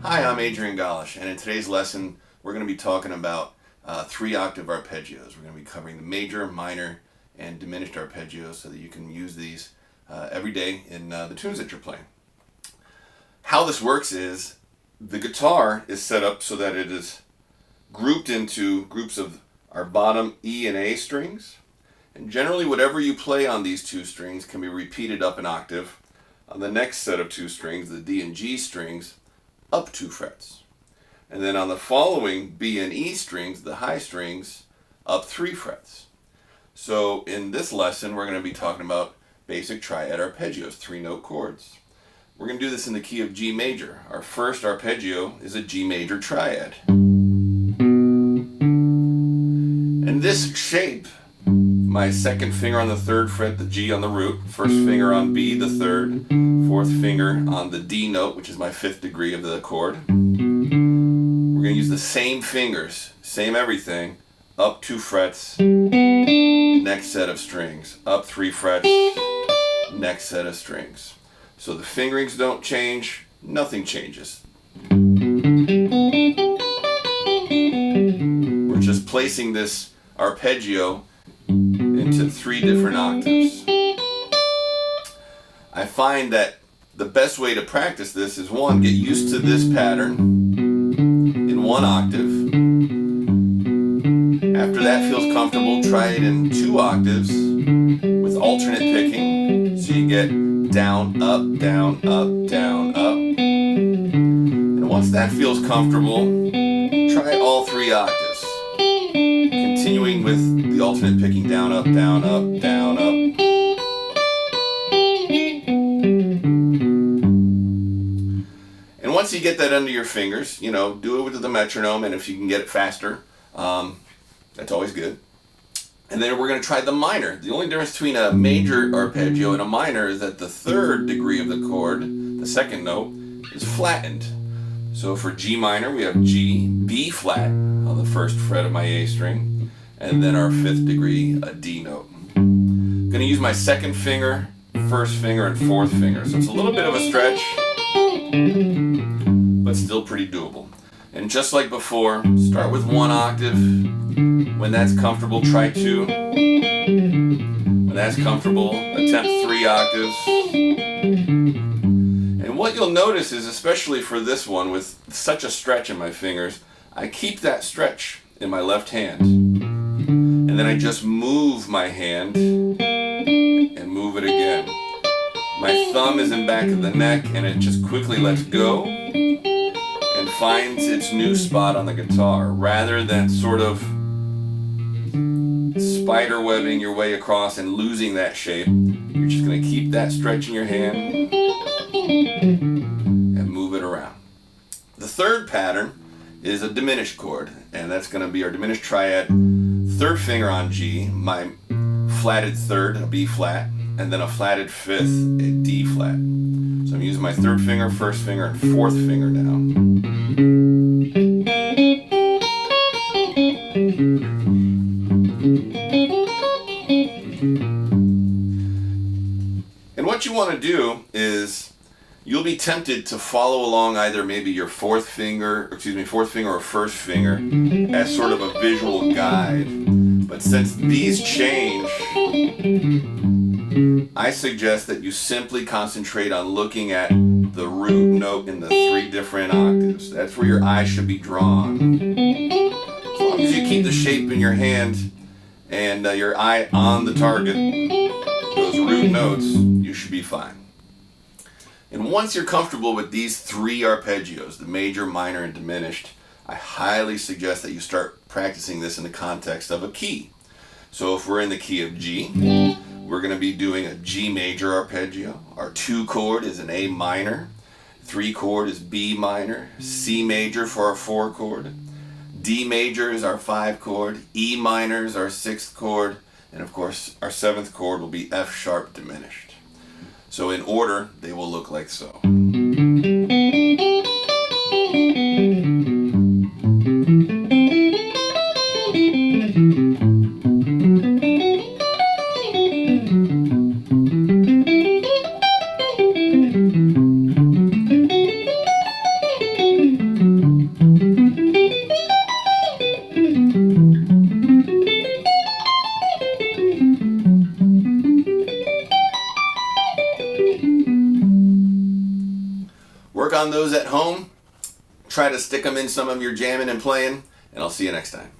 Hi, I'm Adrian, and in today's lesson we're going to be talking about 3-octave arpeggios. We're going to be covering the major, minor, and diminished arpeggios so that you can use these every day in the tunes that you're playing. How this works is the guitar is set up so that it is grouped into groups of our bottom E and A strings, and generally whatever you play on these two strings can be repeated up an octave on the next set of two strings, the D and G strings, up 2 frets. And then on the following B and E strings, the high strings, up 3 frets. So in this lesson we're going to be talking about basic triad arpeggios, 3-note chords. We're going to do this in the key of G major. Our first arpeggio is a G major triad. And this shape, my second finger on the 3rd fret, the G on the root, first finger on B, the 3rd, 4th finger on the D note, which is my 5th degree of the chord. We're going to use the same fingers, same everything, up 2 frets, next set of strings, up 3 frets, next set of strings. So the fingerings don't change, nothing changes. We're just placing this arpeggio into 3 different octaves. I find that the best way to practice this is, one, get used to this pattern in 1 octave. After that feels comfortable, try it in 2 octaves with alternate picking, so you get down, up, down, up, down, up. And once that feels comfortable, try all 3 octaves, continuing with the alternate picking down, up, down, up, down, up. And once you get that under your fingers, do it with the metronome, and if you can get it faster, that's always good. And then we're going to try the minor. The only difference between a major arpeggio and a minor is that the 3rd degree of the chord, the 2nd note, is flattened. So for G minor, we have G, B flat on the 1st fret of my A string, and then our 5th degree, a D note. I'm going to use my 2nd finger, 1st finger, and 4th finger. So it's a little bit of a stretch, but still pretty doable. And just like before, start with 1 octave. When that's comfortable, try 2. When that's comfortable, attempt 3 octaves. And what you'll notice is, especially for this one with such a stretch in my fingers, I keep that stretch in my left hand. And then I just move my hand and move it again. My thumb is in back of the neck, and it just quickly lets go and finds its new spot on the guitar, rather than sort of spider webbing your way across and losing that shape. You're just going to keep that stretch in your hand and move it around. The 3rd pattern is a diminished chord, and that's going to be our diminished triad. 3rd finger on G, my flatted 3rd, a B flat, and then a flatted 5th, a D flat. So I'm using my 3rd finger, 1st finger, and 4th finger now. And what you want to do is, you'll be tempted to follow along either maybe your 4th finger or 1st finger as sort of a visual guide. But since these change, I suggest that you simply concentrate on looking at the root note in the 3 different octaves. That's where your eye should be drawn. As long as you keep the shape in your hand and your eye on the target, those root notes, you should be fine. And once you're comfortable with these 3 arpeggios, the major, minor, and diminished, I highly suggest that you start practicing this in the context of a key. So if we're in the key of G, we're going to be doing a G major arpeggio. Our 2 chord is an A minor. 3 chord is B minor. C major for our 4 chord. D major is our 5 chord. E minor is our 6th chord. And of course, our 7th chord will be F sharp diminished. So in order, they will look like so. Work on those at home. Try to stick them in some of your jamming and playing, and I'll see you next time.